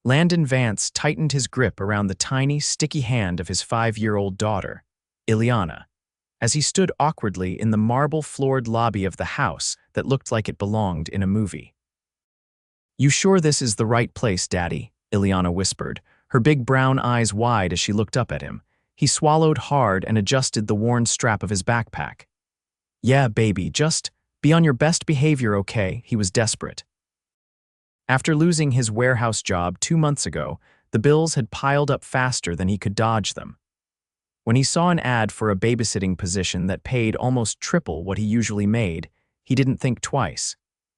Landon Vance tightened his grip around the tiny, sticky hand of his 5-year-old daughter, Ileana, as he stood awkwardly in the marble-floored lobby of the house that looked like it belonged in a movie. "You sure this is the right place, Daddy?" Ileana whispered, her big brown eyes wide as she looked up at him. He swallowed hard and adjusted the worn strap of his backpack. "Yeah, baby, just be on your best behavior, okay?" He was desperate. After losing his warehouse job 2 months ago, the bills had piled up faster than he could dodge them. When he saw an ad for a babysitting position that paid almost triple what he usually made, he didn't think twice.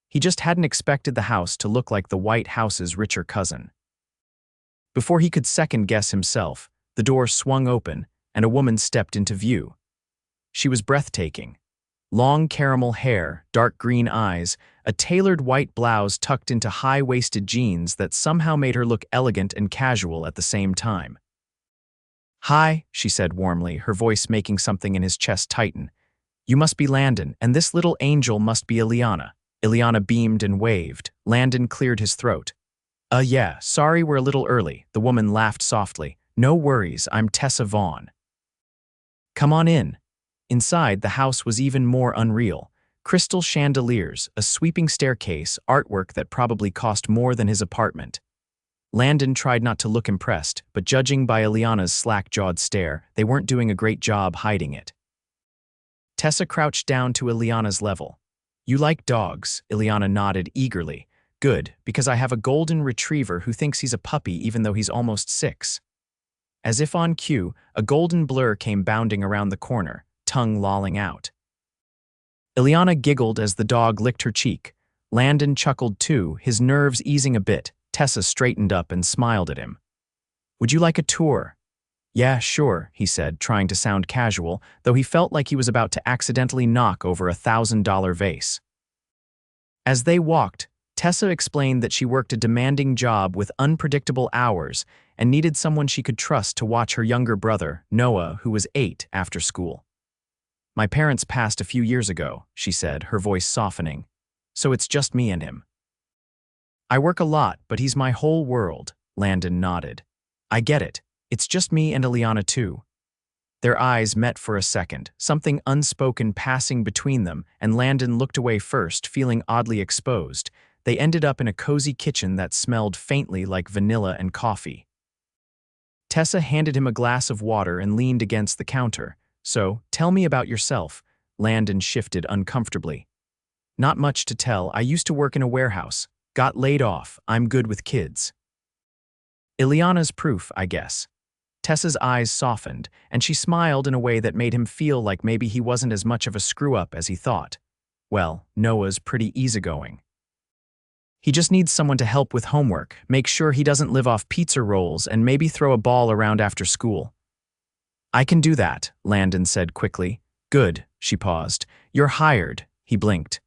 He just hadn't expected the house to look like the White House's richer cousin. Before he could second-guess himself, the door swung open and a woman stepped into view. She was breathtaking. Long caramel hair, dark green eyes, a tailored white blouse tucked into high-waisted jeans that somehow made her look elegant and casual at the same time. "Hi," she said warmly, her voice making something in his chest tighten. "You must be Landon, and this little angel must be Ileana." Ileana beamed and waved. Landon cleared his throat. Yeah, sorry we're a little early." The woman laughed softly. "No worries, I'm Tessa Vaughn." "Come on in." Inside, the house was even more unreal. Crystal chandeliers, a sweeping staircase, artwork that probably cost more than his apartment. Landon tried not to look impressed, but judging by Ileana's slack-jawed stare, they weren't doing a great job hiding it. Tessa crouched down to Ileana's level. "You like dogs?" Ileana nodded eagerly. "Good, because I have a golden retriever who thinks he's a puppy even though he's almost 6. As if on cue, a golden blur came bounding around the corner, tongue lolling out. Ileana giggled as the dog licked her cheek. Landon chuckled too, his nerves easing a bit. Tessa straightened up and smiled at him. "Would you like a tour?" "Yeah, sure," he said, trying to sound casual, though he felt like he was about to accidentally knock over a $1,000 vase. As they walked, Tessa explained that she worked a demanding job with unpredictable hours and needed someone she could trust to watch her younger brother, Noah, who was 8, after school. "My parents passed a few years ago," she said, her voice softening, "so it's just me and him." "I work a lot, but he's my whole world," Landon nodded. "I get it. It's just me and Ileana too." Their eyes met for a second, something unspoken passing between them, and Landon looked away first, feeling oddly exposed. They ended up in a cozy kitchen that smelled faintly like vanilla and coffee. Tessa handed him a glass of water and leaned against the counter. "So, tell me about yourself." Landon shifted uncomfortably. "Not much to tell. I used to work in a warehouse. Got laid off. I'm good with kids." "Ileana's proof, I guess." Tessa's eyes softened, and she smiled in a way that made him feel like maybe he wasn't as much of a screw-up as he thought. Well, Noah's pretty easygoing. He just needs someone to help with homework, make sure he doesn't live off pizza rolls, and maybe throw a ball around after school. "I can do that," Landon said quickly. "Good," she paused. "You're hired," he blinked.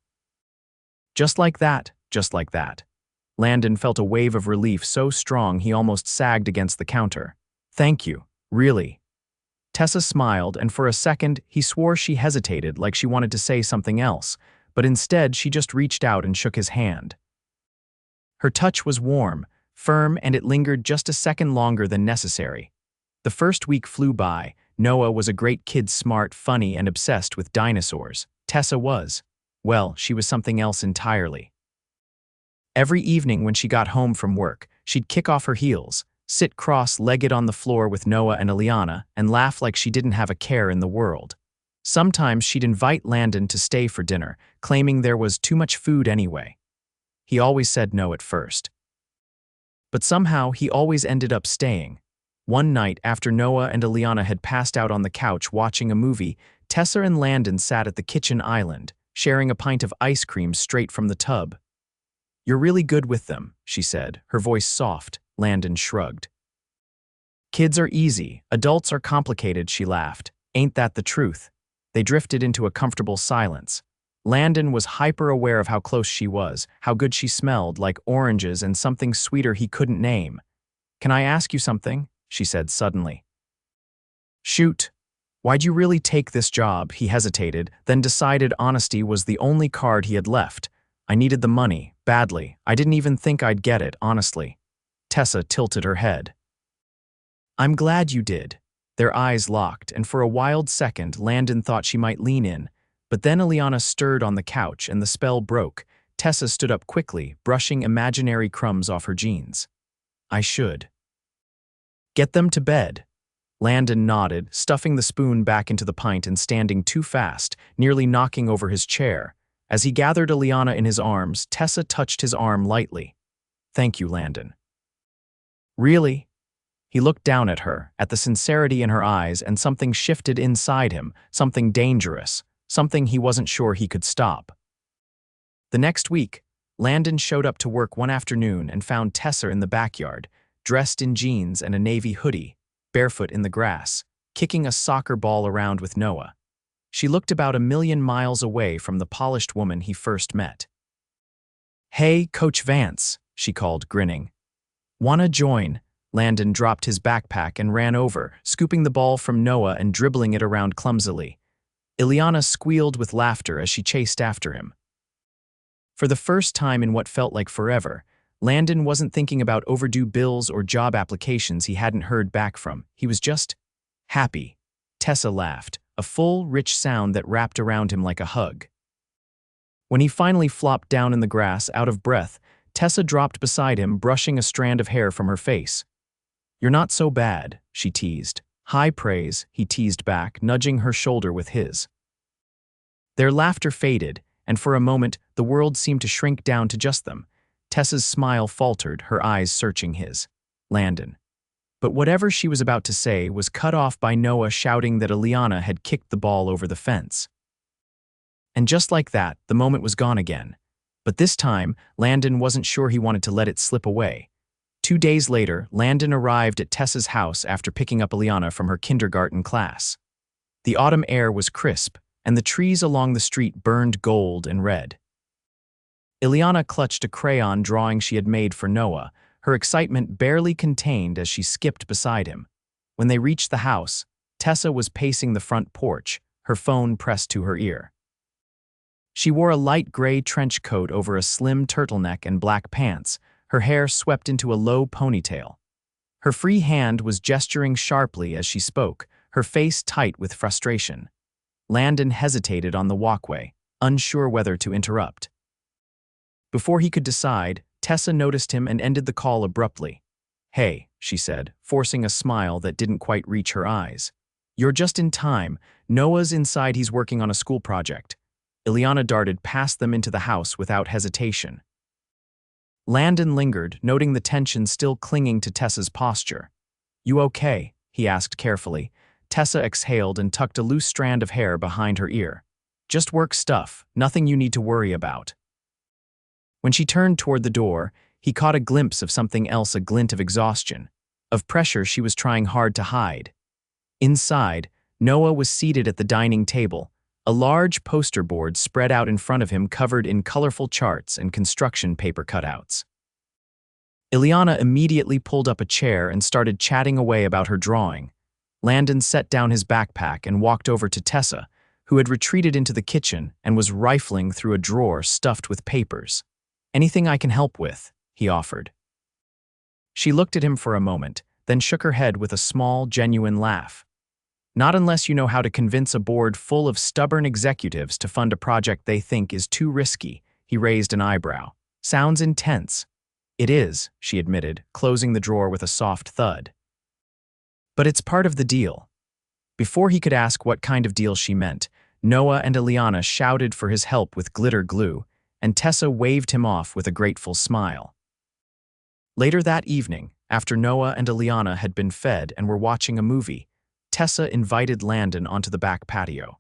Just like that, just like that. Landon felt a wave of relief so strong he almost sagged against the counter. "Thank you, really." Tessa smiled, and for a second he swore she hesitated like she wanted to say something else, but instead she just reached out and shook his hand. Her touch was warm, firm, and it lingered just a second longer than necessary. The first week flew by. Noah was a great kid, smart, funny, and obsessed with dinosaurs. Tessa was. Well, she was something else entirely. Every evening when she got home from work, she'd kick off her heels, sit cross-legged on the floor with Noah and Ileana, and laugh like she didn't have a care in the world. Sometimes she'd invite Landon to stay for dinner, claiming there was too much food anyway. He always said no at first. But somehow he always ended up staying. One night, after Noah and Ileana had passed out on the couch watching a movie, Tessa and Landon sat at the kitchen island, sharing a pint of ice cream straight from the tub. "You're really good with them," she said, her voice soft. Landon shrugged. "Kids are easy, adults are complicated," she laughed. "Ain't that the truth?" They drifted into a comfortable silence. Landon was hyper-aware of how close she was, how good she smelled, like oranges and something sweeter he couldn't name. "Can I ask you something?" she said suddenly. "Shoot. Why'd you really take this job?" He hesitated, then decided honesty was the only card he had left. "I needed the money, badly. I didn't even think I'd get it, honestly." Tessa tilted her head. I'm glad you did. Their eyes locked, and for a wild second, Landon thought she might lean in. But then Ileana stirred on the couch, and the spell broke. Tessa stood up quickly, brushing imaginary crumbs off her jeans. I should. Get them to bed. Landon nodded, stuffing the spoon back into the pint and standing too fast, nearly knocking over his chair. As he gathered Ileana in his arms, Tessa touched his arm lightly. Thank you, Landon. Really? He looked down at her, at the sincerity in her eyes, and something shifted inside him, something dangerous, something he wasn't sure he could stop. The next week, Landon showed up to work one afternoon and found Tessa in the backyard, dressed in jeans and a navy hoodie, barefoot in the grass, kicking a soccer ball around with Noah. She looked about 1,000,000 miles away from the polished woman he first met. Hey, Coach Vance, she called, grinning. Wanna join? Landon dropped his backpack and ran over, scooping the ball from Noah and dribbling it around clumsily. Ileana squealed with laughter as she chased after him. For the first time in what felt like forever, Landon wasn't thinking about overdue bills or job applications he hadn't heard back from. He was just happy. Tessa laughed, a full, rich sound that wrapped around him like a hug. When he finally flopped down in the grass, out of breath, Tessa dropped beside him, brushing a strand of hair from her face. You're not so bad, she teased. High praise, he teased back, nudging her shoulder with his. Their laughter faded, and for a moment, the world seemed to shrink down to just them. Tessa's smile faltered, her eyes searching his. Landon. But whatever she was about to say was cut off by Noah shouting that Ileana had kicked the ball over the fence. And just like that, the moment was gone again. But this time, Landon wasn't sure he wanted to let it slip away. 2 days later, Landon arrived at Tessa's house after picking up Ileana from her kindergarten class. The autumn air was crisp, and the trees along the street burned gold and red. Ileana clutched a crayon drawing she had made for Noah, her excitement barely contained as she skipped beside him. When they reached the house, Tessa was pacing the front porch, her phone pressed to her ear. She wore a light gray trench coat over a slim turtleneck and black pants, her hair swept into a low ponytail. Her free hand was gesturing sharply as she spoke, her face tight with frustration. Landon hesitated on the walkway, unsure whether to interrupt. Before he could decide, Tessa noticed him and ended the call abruptly. Hey, she said, forcing a smile that didn't quite reach her eyes. You're just in time. Noah's inside, he's working on a school project. Ileana darted past them into the house without hesitation. Landon lingered, noting the tension still clinging to Tessa's posture. You okay? He asked carefully. Tessa exhaled and tucked a loose strand of hair behind her ear. Just work stuff, nothing you need to worry about. When she turned toward the door, he caught a glimpse of something else, a glint of exhaustion, of pressure she was trying hard to hide. Inside, Noah was seated at the dining table, a large poster board spread out in front of him covered in colorful charts and construction paper cutouts. Ileana immediately pulled up a chair and started chatting away about her drawing. Landon set down his backpack and walked over to Tessa, who had retreated into the kitchen and was rifling through a drawer stuffed with papers. Anything I can help with, he offered. She looked at him for a moment, then shook her head with a small, genuine laugh. Not unless you know how to convince a board full of stubborn executives to fund a project they think is too risky, he raised an eyebrow. Sounds intense. It is, she admitted, closing the drawer with a soft thud. But it's part of the deal. Before he could ask what kind of deal she meant, Noah and Ileana shouted for his help with glitter glue, and Tessa waved him off with a grateful smile. Later that evening, after Noah and Ileana had been fed and were watching a movie, Tessa invited Landon onto the back patio.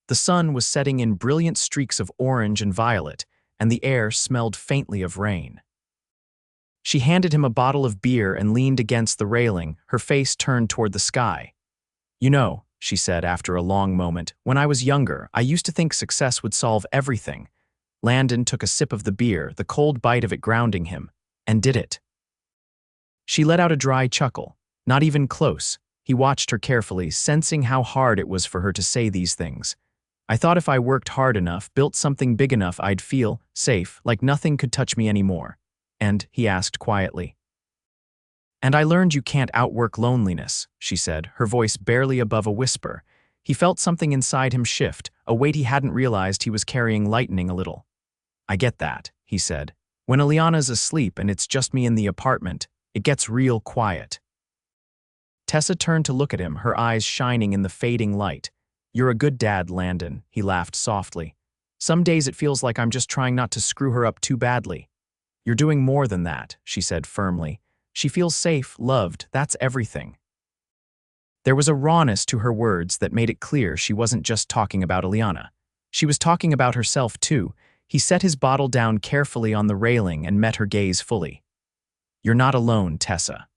The sun was setting in brilliant streaks of orange and violet, and the air smelled faintly of rain. She handed him a bottle of beer and leaned against the railing, her face turned toward the sky. You know, she said after a long moment, when I was younger, I used to think success would solve everything. Landon took a sip of the beer, the cold bite of it grounding him, and did it. She let out a dry chuckle, not even close. He watched her carefully, sensing how hard it was for her to say these things. I thought if I worked hard enough, built something big enough, I'd feel safe, like nothing could touch me anymore. And, he asked quietly, And I learned you can't outwork loneliness, she said, her voice barely above a whisper. He felt something inside him shift, a weight he hadn't realized he was carrying lightening a little. I get that, he said. When Ileana's asleep and it's just me in the apartment, it gets real quiet. Tessa turned to look at him, her eyes shining in the fading light. You're a good dad, Landon, he laughed softly. Some days it feels like I'm just trying not to screw her up too badly. You're doing more than that, she said firmly. She feels safe, loved, that's everything. There was a rawness to her words that made it clear she wasn't just talking about Ileana. She was talking about herself too. He set his bottle down carefully on the railing and met her gaze fully. You're not alone, Tessa.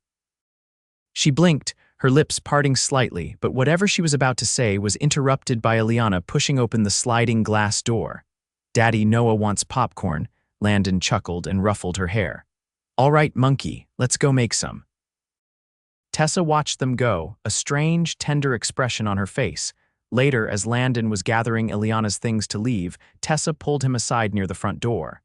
She blinked, her lips parting slightly, but whatever she was about to say was interrupted by Ileana pushing open the sliding glass door. Daddy, Noah wants popcorn, Landon chuckled and ruffled her hair. All right, monkey, let's go make some. Tessa watched them go, a strange, tender expression on her face. Later, as Landon was gathering Ileana's things to leave, Tessa pulled him aside near the front door.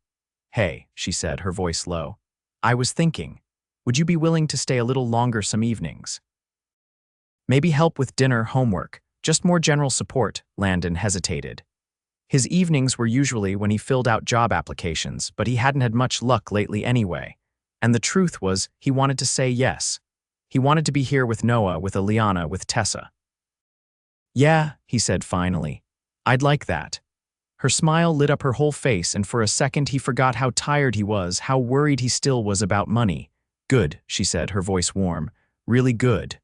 Hey, she said, her voice low. I was thinking, would you be willing to stay a little longer some evenings? Maybe help with dinner, homework, just more general support, Landon hesitated. His evenings were usually when he filled out job applications, but he hadn't had much luck lately anyway. And the truth was, he wanted to say yes. He wanted to be here with Noah, with Ileana, with Tessa. Yeah, he said finally. I'd like that. Her smile lit up her whole face, and for a second he forgot how tired he was, how worried he still was about money. Good, she said, her voice warm. Really good.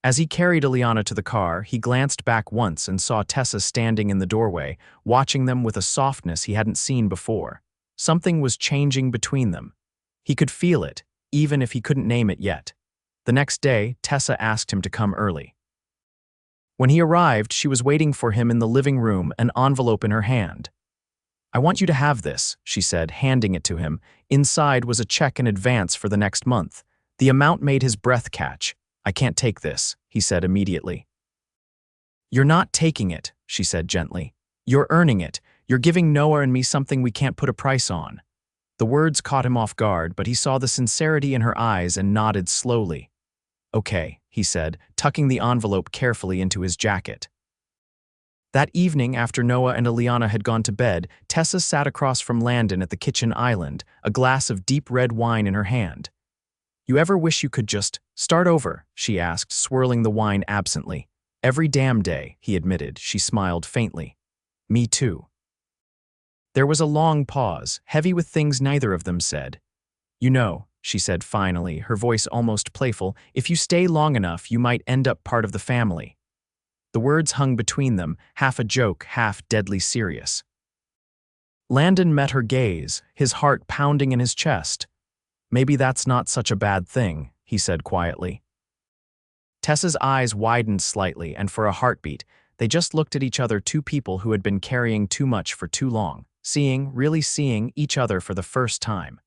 As he carried Ileana to the car, he glanced back once and saw Tessa standing in the doorway, watching them with a softness he hadn't seen before. Something was changing between them. He could feel it, even if he couldn't name it yet. The next day, Tessa asked him to come early. When he arrived, she was waiting for him in the living room, an envelope in her hand. I want you to have this, she said, handing it to him. Inside was a check in advance for the next month. The amount made his breath catch. I can't take this, he said immediately. You're not taking it, she said gently. You're earning it. You're giving Noah and me something we can't put a price on. The words caught him off guard, but he saw the sincerity in her eyes and nodded slowly. Okay, he said, tucking the envelope carefully into his jacket. That evening, after Noah and Ileana had gone to bed, Tessa sat across from Landon at the kitchen island, a glass of deep red wine in her hand. You ever wish you could just start over? She asked, swirling the wine absently. Every damn day, he admitted. She smiled faintly. Me too. There was a long pause, heavy with things neither of them said. You know, she said finally, her voice almost playful, if you stay long enough, you might end up part of the family. The words hung between them, half a joke, half deadly serious. Landon met her gaze, his heart pounding in his chest. Maybe that's not such a bad thing, he said quietly. Tessa's eyes widened slightly, and for a heartbeat, they just looked at each other, two people who had been carrying too much for too long, really seeing each other for the first time.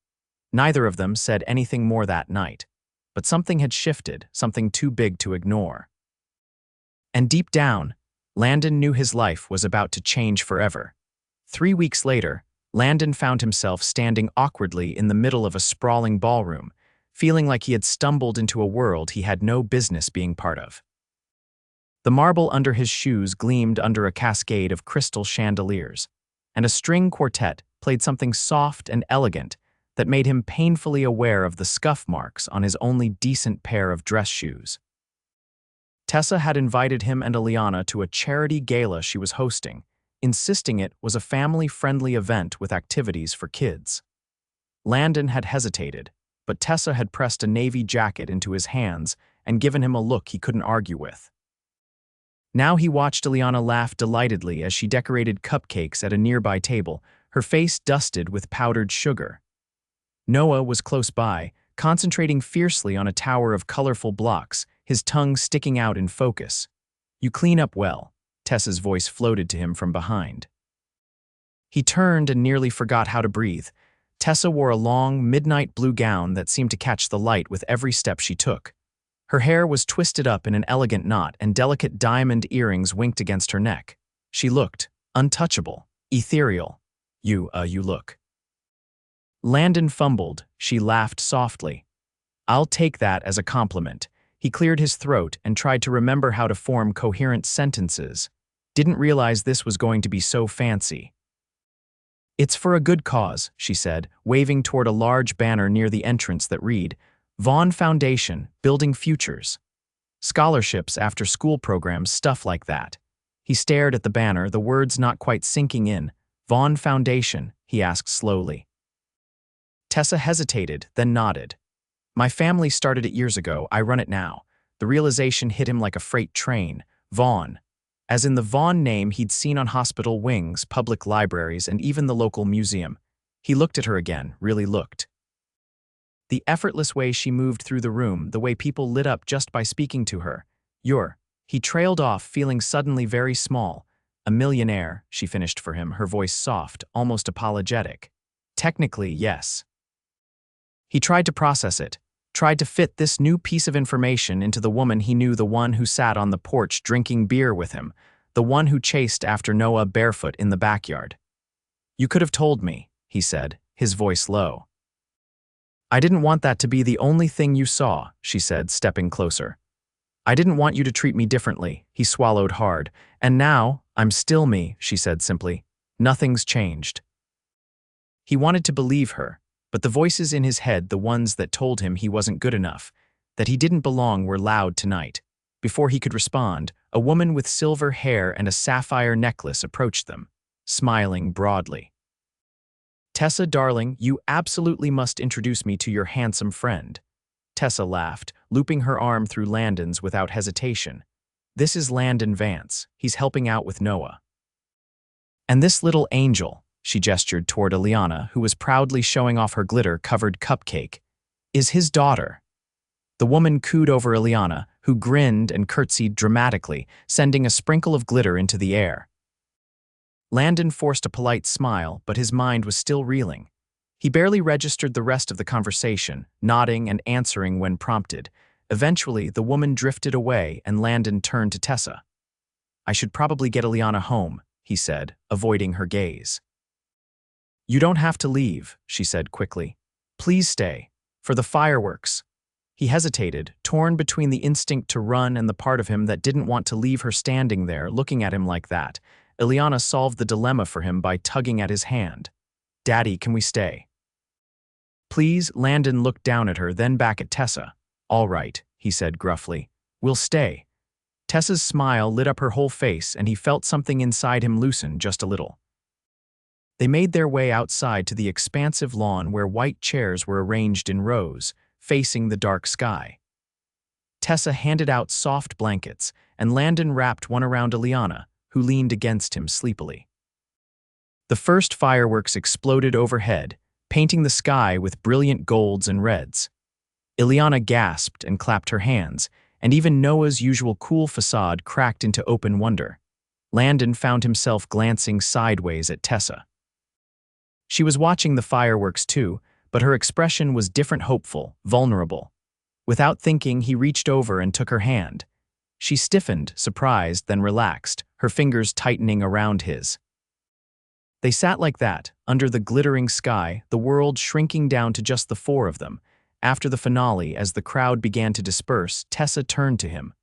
Neither of them said anything more that night, but something had shifted, something too big to ignore. And deep down, Landon knew his life was about to change forever. 3 weeks later, Landon found himself standing awkwardly in the middle of a sprawling ballroom, feeling like he had stumbled into a world he had no business being part of. The marble under his shoes gleamed under a cascade of crystal chandeliers, and a string quartet played something soft and elegant that made him painfully aware of the scuff marks on his only decent pair of dress shoes. Tessa had invited him and Ileana to a charity gala she was hosting, insisting it was a family-friendly event with activities for kids. Landon had hesitated, but Tessa had pressed a navy jacket into his hands and given him a look he couldn't argue with. Now he watched Ileana laugh delightedly as she decorated cupcakes at a nearby table, her face dusted with powdered sugar. Noah was close by, concentrating fiercely on a tower of colorful blocks, his tongue sticking out in focus. You clean up well, Tessa's voice floated to him from behind. He turned and nearly forgot how to breathe. Tessa wore a long, midnight blue gown that seemed to catch the light with every step she took. Her hair was twisted up in an elegant knot, and delicate diamond earrings winked against her neck. She looked untouchable, ethereal. You look. Landon fumbled. She laughed softly. I'll take that as a compliment. He cleared his throat and tried to remember how to form coherent sentences. Didn't realize this was going to be so fancy. It's for a good cause, she said, waving toward a large banner near the entrance that read, Vaughn Foundation, Building Futures. Scholarships, after-school programs, stuff like that. He stared at the banner, the words not quite sinking in. Vaughn Foundation, he asked slowly. Tessa hesitated, then nodded. My family started it years ago, I run it now. The realization hit him like a freight train. Vaughn. As in the Vaughn name he'd seen on hospital wings, public libraries, and even the local museum. He looked at her again, really looked. The effortless way she moved through the room, the way people lit up just by speaking to her. He trailed off, feeling suddenly very small. A millionaire, she finished for him, her voice soft, almost apologetic. Technically, yes. He tried to process it, tried to fit this new piece of information into the woman he knew, the one who sat on the porch drinking beer with him, the one who chased after Noah barefoot in the backyard. You could have told me, he said, his voice low. I didn't want that to be the only thing you saw, she said, stepping closer. I didn't want you to treat me differently, he swallowed hard. And now, I'm still me, she said simply. Nothing's changed. He wanted to believe her, but the voices in his head, the ones that told him he wasn't good enough, that he didn't belong, were loud tonight. Before he could respond, a woman with silver hair and a sapphire necklace approached them, smiling broadly. Tessa, darling, you absolutely must introduce me to your handsome friend. Tessa laughed, looping her arm through Landon's without hesitation. This is Landon Vance. He's helping out with Noah. And this little angel, she gestured toward Ileana, who was proudly showing off her glitter-covered cupcake, is his daughter. The woman cooed over Ileana, who grinned and curtsied dramatically, sending a sprinkle of glitter into the air. Landon forced a polite smile, but his mind was still reeling. He barely registered the rest of the conversation, nodding and answering when prompted. Eventually, the woman drifted away and Landon turned to Tessa. I should probably get Ileana home, he said, avoiding her gaze. You don't have to leave, she said quickly. Please stay. For the fireworks. He hesitated, torn between the instinct to run and the part of him that didn't want to leave her standing there, looking at him like that. Ileana solved the dilemma for him by tugging at his hand. Daddy, can we stay? Please, Landon looked down at her, then back at Tessa. All right, he said gruffly. We'll stay. Tessa's smile lit up her whole face, and he felt something inside him loosen just a little. They made their way outside to the expansive lawn where white chairs were arranged in rows, facing the dark sky. Tessa handed out soft blankets, and Landon wrapped one around Ileana, who leaned against him sleepily. The first fireworks exploded overhead, painting the sky with brilliant golds and reds. Ileana gasped and clapped her hands, and even Noah's usual cool facade cracked into open wonder. Landon found himself glancing sideways at Tessa. She was watching the fireworks too, but her expression was different, hopeful, vulnerable. Without thinking, he reached over and took her hand. She stiffened, surprised, then relaxed, her fingers tightening around his. They sat like that, under the glittering sky, the world shrinking down to just the four of them. After the finale, as the crowd began to disperse, Tessa turned to him.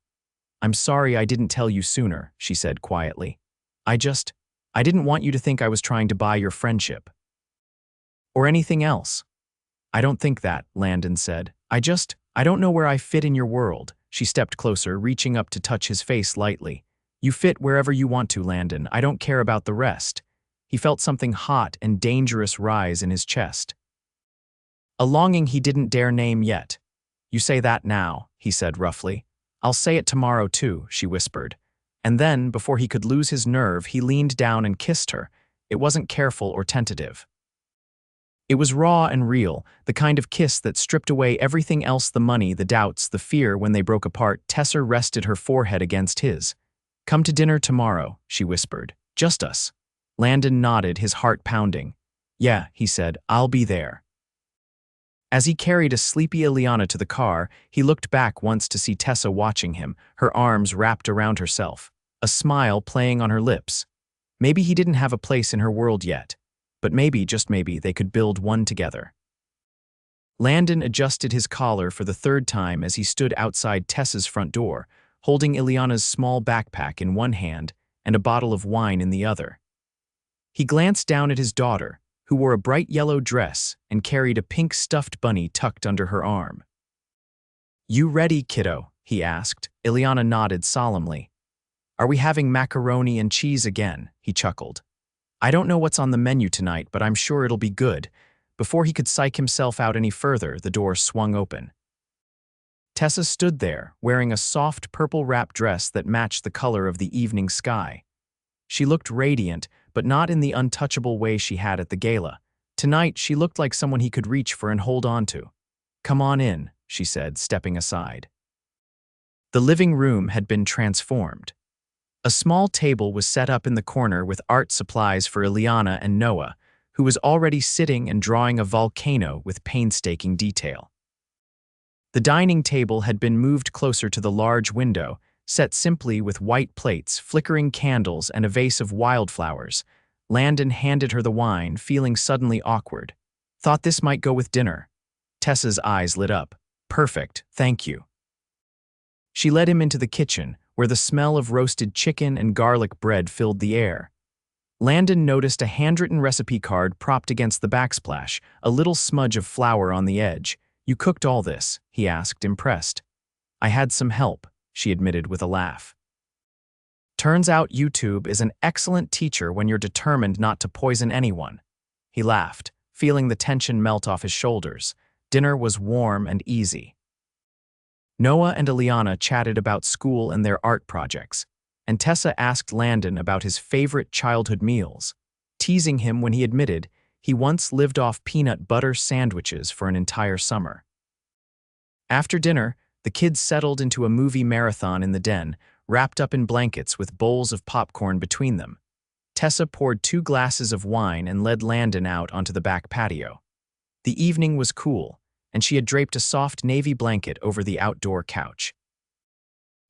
I'm sorry I didn't tell you sooner, she said quietly. I didn't want you to think I was trying to buy your friendship. Or anything else. I don't think that, Landon said. I don't know where I fit in your world. She stepped closer, reaching up to touch his face lightly. You fit wherever you want to, Landon. I don't care about the rest. He felt something hot and dangerous rise in his chest. A longing he didn't dare name yet. You say that now, he said roughly. I'll say it tomorrow too, she whispered. And then, before he could lose his nerve, he leaned down and kissed her. It wasn't careful or tentative. It was raw and real, the kind of kiss that stripped away everything else, the money, the doubts, the fear. When they broke apart, Tessa rested her forehead against his. Come to dinner tomorrow, she whispered. Just us. Landon nodded, his heart pounding. Yeah, he said, I'll be there. As he carried a sleepy Ileana to the car, he looked back once to see Tessa watching him, her arms wrapped around herself, a smile playing on her lips. Maybe he didn't have a place in her world yet, but maybe, just maybe, they could build one together. Landon adjusted his collar for the third time as he stood outside Tessa's front door, holding Ileana's small backpack in one hand and a bottle of wine in the other. He glanced down at his daughter, who wore a bright yellow dress and carried a pink stuffed bunny tucked under her arm. "You ready, kiddo?" he asked. Ileana nodded solemnly. "Are we having macaroni and cheese again?" he chuckled. "I don't know what's on the menu tonight, but I'm sure it'll be good." Before he could psych himself out any further, the door swung open. Tessa stood there, wearing a soft purple wrap dress that matched the color of the evening sky. She looked radiant, but not in the untouchable way she had at the gala. Tonight, she looked like someone he could reach for and hold on to. "Come on in," she said, stepping aside. The living room had been transformed. A small table was set up in the corner with art supplies for Ileana and Noah, who was already sitting and drawing a volcano with painstaking detail. The dining table had been moved closer to the large window, set simply with white plates, flickering candles, and a vase of wildflowers. Landon handed her the wine, feeling suddenly awkward. "Thought this might go with dinner." Tessa's eyes lit up. "Perfect, thank you." She led him into the kitchen, where the smell of roasted chicken and garlic bread filled the air. Landon noticed a handwritten recipe card propped against the backsplash, a little smudge of flour on the edge. "You cooked all this?" he asked, impressed. "I had some help," she admitted with a laugh. "Turns out YouTube is an excellent teacher when you're determined not to poison anyone." He laughed, feeling the tension melt off his shoulders. Dinner was warm and easy. Noah and Ileana chatted about school and their art projects, and Tessa asked Landon about his favorite childhood meals, teasing him when he admitted he once lived off peanut butter sandwiches for an entire summer. After dinner, the kids settled into a movie marathon in the den, wrapped up in blankets with bowls of popcorn between them. Tessa poured 2 glasses of wine and led Landon out onto the back patio. The evening was cool, and she had draped a soft navy blanket over the outdoor couch.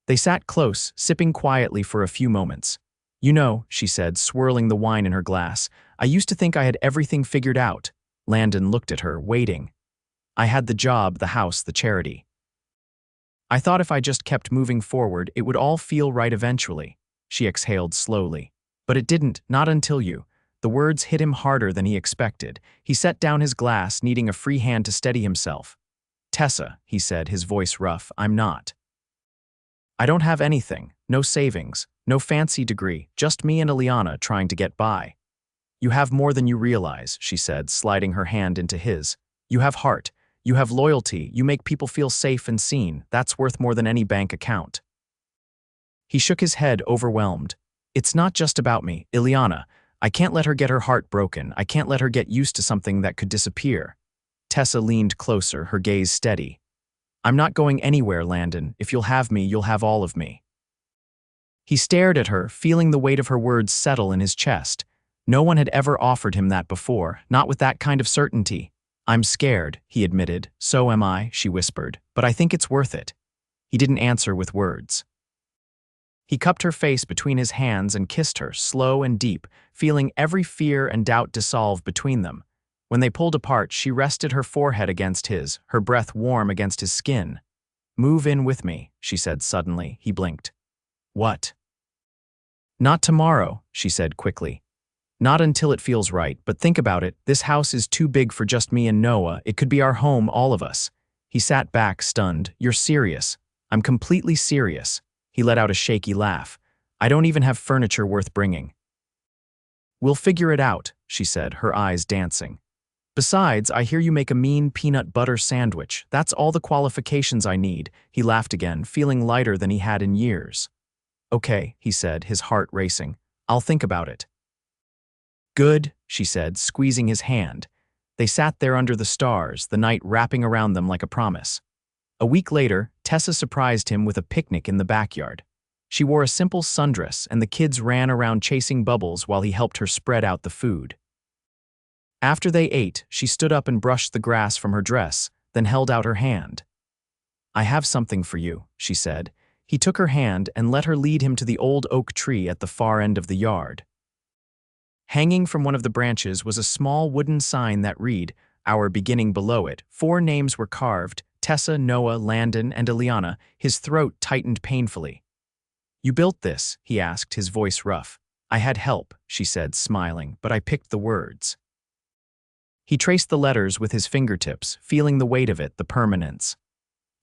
They sat close, sipping quietly for a few moments. "You know," she said, swirling the wine in her glass, "I used to think I had everything figured out." Landon looked at her, waiting. "I had the job, the house, the charity. I thought if I just kept moving forward, it would all feel right eventually." She exhaled slowly. "But it didn't, not until you." The words hit him harder than he expected. He set down his glass, needing a free hand to steady himself. "Tessa," he said, his voice rough, I don't have anything, no savings, no fancy degree, just me and Ileana trying to get by." "You have more than you realize," she said, sliding her hand into his. "You have heart, you have loyalty, you make people feel safe and seen. That's worth more than any bank account." He shook his head, overwhelmed. "It's not just about me, Ileana. I can't let her get her heart broken. I can't let her get used to something that could disappear." Tessa leaned closer, her gaze steady. "I'm not going anywhere, Landon. If you'll have me, you'll have all of me." He stared at her, feeling the weight of her words settle in his chest. No one had ever offered him that before, not with that kind of certainty. "I'm scared," he admitted. "So am I," she whispered, "but I think it's worth it." He didn't answer with words. He cupped her face between his hands and kissed her, slow and deep, feeling every fear and doubt dissolve between them. When they pulled apart, she rested her forehead against his, her breath warm against his skin. "Move in with me," she said suddenly. He blinked. "What?" "Not tomorrow," she said quickly. "Not until it feels right, but think about it. This house is too big for just me and Noah. It could be our home, all of us." He sat back, stunned. "You're serious?" "I'm completely serious." He let out a shaky laugh. "I don't even have furniture worth bringing." "We'll figure it out," she said, her eyes dancing. "Besides, I hear you make a mean peanut butter sandwich. That's all the qualifications I need." He laughed again, feeling lighter than he had in years. "Okay," he said, his heart racing. "I'll think about it." "Good," she said, squeezing his hand. They sat there under the stars, the night wrapping around them like a promise. A week later, Tessa surprised him with a picnic in the backyard. She wore a simple sundress, and the kids ran around chasing bubbles while he helped her spread out the food. After they ate, she stood up and brushed the grass from her dress, then held out her hand. "I have something for you," she said. He took her hand and let her lead him to the old oak tree at the far end of the yard. Hanging from one of the branches was a small wooden sign that read, our beginning below it. 4 names were carved: Tessa, Noah, Landon, and Ileana. His throat tightened painfully. "You built this?" he asked, his voice rough. "I had help," she said, smiling, "but I picked the words." He traced the letters with his fingertips, feeling the weight of it, the permanence.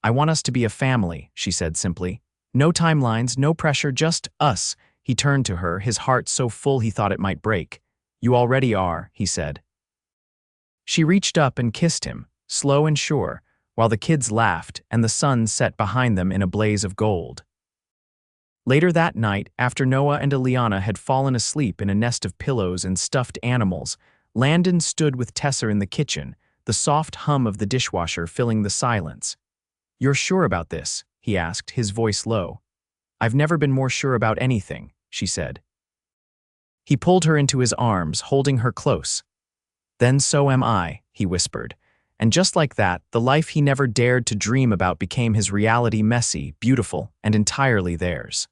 "I want us to be a family," she said simply. "No timelines, no pressure, just us." He turned to her, his heart so full he thought it might break. "You already are," he said. She reached up and kissed him, slow and sure, while the kids laughed and the sun set behind them in a blaze of gold. Later that night, after Noah and Ileana had fallen asleep in a nest of pillows and stuffed animals, Landon stood with Tessa in the kitchen, the soft hum of the dishwasher filling the silence. "You're sure about this?" he asked, his voice low. "I've never been more sure about anything," she said. He pulled her into his arms, holding her close. "Then so am I," he whispered. And just like that, the life he never dared to dream about became his reality, messy, beautiful, and entirely theirs.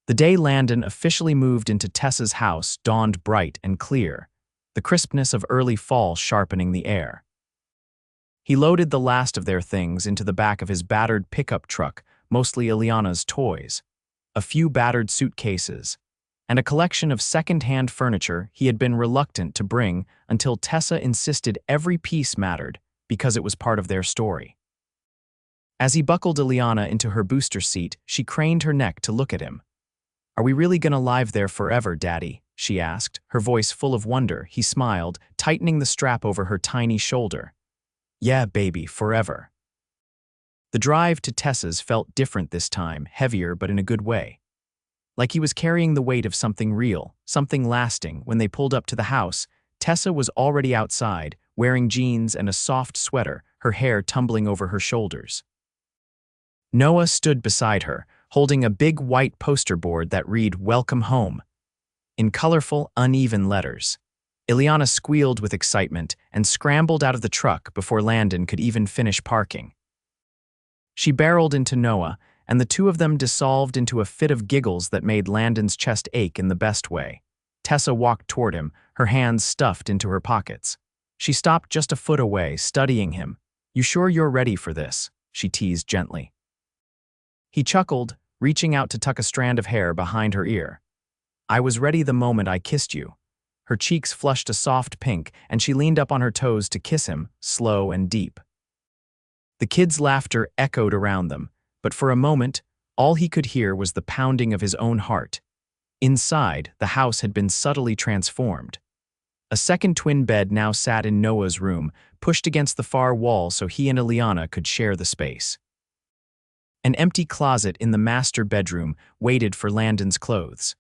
The day Landon officially moved into Tessa's house dawned bright and clear, the crispness of early fall sharpening the air. He loaded the last of their things into the back of his battered pickup truck, mostly Ileana's toys, a few battered suitcases, and a collection of second-hand furniture he had been reluctant to bring until Tessa insisted every piece mattered because it was part of their story. As he buckled Ileana into her booster seat, she craned her neck to look at him. "Are we really gonna live there forever, Daddy?" she asked, her voice full of wonder. He smiled, tightening the strap over her tiny shoulder. "Yeah, baby, forever." The drive to Tessa's felt different this time, heavier but in a good way. Like he was carrying the weight of something real, something lasting. When they pulled up to the house, Tessa was already outside, wearing jeans and a soft sweater, her hair tumbling over her shoulders. Noah stood beside her, holding a big white poster board that read "Welcome Home" in colorful, uneven letters. Ileana squealed with excitement and scrambled out of the truck before Landon could even finish parking. She barreled into Noah, and the two of them dissolved into a fit of giggles that made Landon's chest ache in the best way. Tessa walked toward him, her hands stuffed into her pockets. She stopped just a foot away, studying him. "You sure you're ready for this?" she teased gently. He chuckled, reaching out to tuck a strand of hair behind her ear. "I was ready the moment I kissed you." Her cheeks flushed a soft pink, and she leaned up on her toes to kiss him, slow and deep. The kids' laughter echoed around them, but for a moment, all he could hear was the pounding of his own heart. Inside, the house had been subtly transformed. A second twin bed now sat in Noah's room, pushed against the far wall so he and Ileana could share the space. An empty closet in the master bedroom waited for Landon's clothes.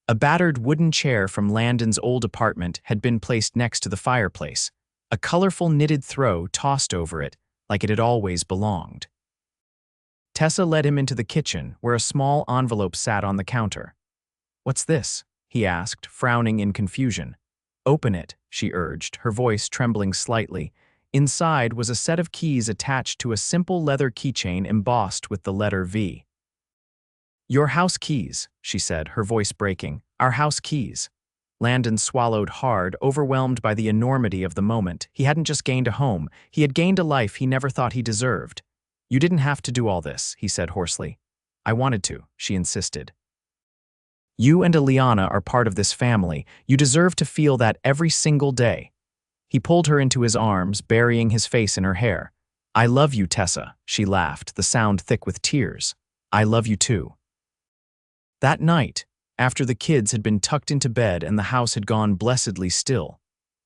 A battered wooden chair from Landon's old apartment had been placed next to the fireplace, a colorful knitted throw tossed over it like it had always belonged. Tessa led him into the kitchen, where a small envelope sat on the counter. "What's this?" he asked, frowning in confusion. "Open it," she urged, her voice trembling slightly. Inside was a set of keys attached to a simple leather keychain embossed with the letter V. "Your house keys," she said, her voice breaking. "Our house keys." Landon swallowed hard, overwhelmed by the enormity of the moment. He hadn't just gained a home, he had gained a life he never thought he deserved. "You didn't have to do all this," he said hoarsely. "I wanted to," she insisted. "You and Ileana are part of this family. You deserve to feel that every single day." He pulled her into his arms, burying his face in her hair. "I love you, Tessa," she laughed, the sound thick with tears. "I love you too." That night, after the kids had been tucked into bed and the house had gone blessedly still,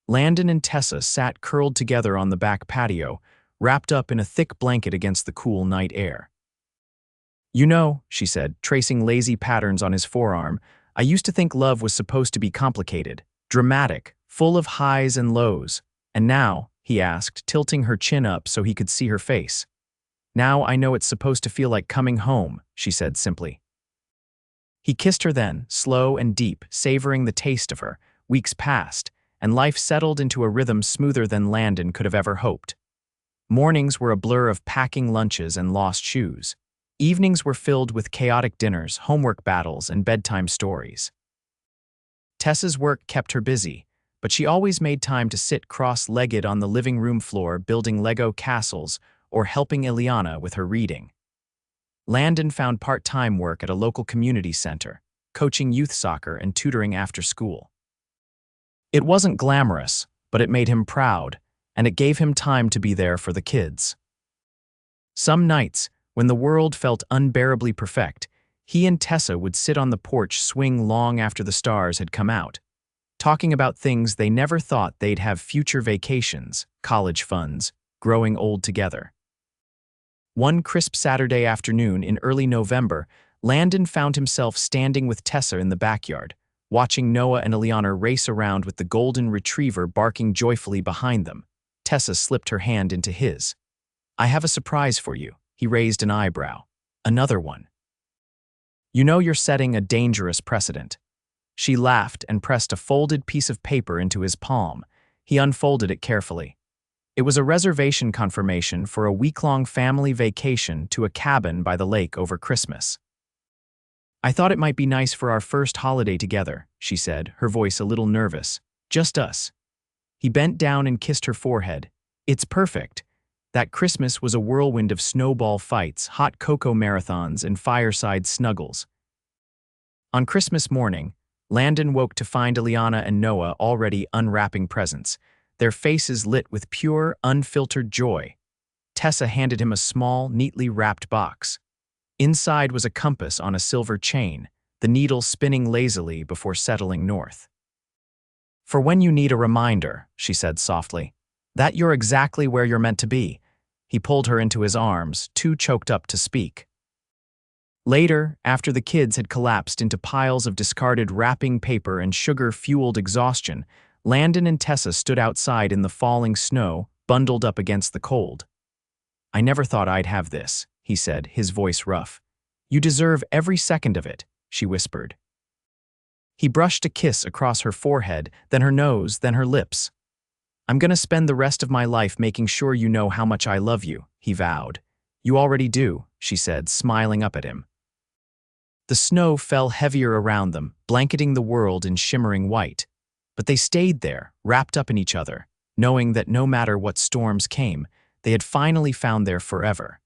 Landon and Tessa sat curled together on the back patio, wrapped up in a thick blanket against the cool night air. "You know," she said, tracing lazy patterns on his forearm, "I used to think love was supposed to be complicated, dramatic, full of highs and lows. And now," he asked, tilting her chin up so he could see her face. "Now I know it's supposed to feel like coming home," she said simply. He kissed her then, slow and deep, savoring the taste of her. Weeks passed, and life settled into a rhythm smoother than Landon could have ever hoped. Mornings were a blur of packing lunches and lost shoes. Evenings were filled with chaotic dinners, homework battles, and bedtime stories. Tessa's work kept her busy, but she always made time to sit cross-legged on the living room floor building Lego castles or helping Ileana with her reading. Landon found part-time work at a local community center, coaching youth soccer and tutoring after school. It wasn't glamorous, but it made him proud, and it gave him time to be there for the kids. Some nights, when the world felt unbearably perfect, he and Tessa would sit on the porch swing long after the stars had come out, talking about things they never thought they'd have: future vacations, college funds, growing old together. One crisp Saturday afternoon in early November, Landon found himself standing with Tessa in the backyard, watching Noah and Ileana race around with the golden retriever barking joyfully behind them. Tessa slipped her hand into his. "I have a surprise for you." He raised an eyebrow. "Another one." "You know you're setting a dangerous precedent." She laughed and pressed a folded piece of paper into his palm. He unfolded it carefully. It was a reservation confirmation for a week-long family vacation to a cabin by the lake over Christmas. "I thought it might be nice for our first holiday together," she said, her voice a little nervous. "Just us." He bent down and kissed her forehead. "It's perfect." That Christmas was a whirlwind of snowball fights, hot cocoa marathons, and fireside snuggles. On Christmas morning, Landon woke to find Ileana and Noah already unwrapping presents, their faces lit with pure, unfiltered joy. Tessa handed him a small, neatly wrapped box. Inside was a compass on a silver chain, the needle spinning lazily before settling north. "For when you need a reminder," she said softly, "that you're exactly where you're meant to be." He pulled her into his arms, too choked up to speak. Later, after the kids had collapsed into piles of discarded wrapping paper and sugar-fueled exhaustion, Landon and Tessa stood outside in the falling snow, bundled up against the cold. "I never thought I'd have this," he said, his voice rough. "You deserve every second of it," she whispered. He brushed a kiss across her forehead, then her nose, then her lips. "I'm gonna spend the rest of my life making sure you know how much I love you," he vowed. "You already do," she said, smiling up at him. The snow fell heavier around them, blanketing the world in shimmering white. But they stayed there, wrapped up in each other, knowing that no matter what storms came, they had finally found their forever.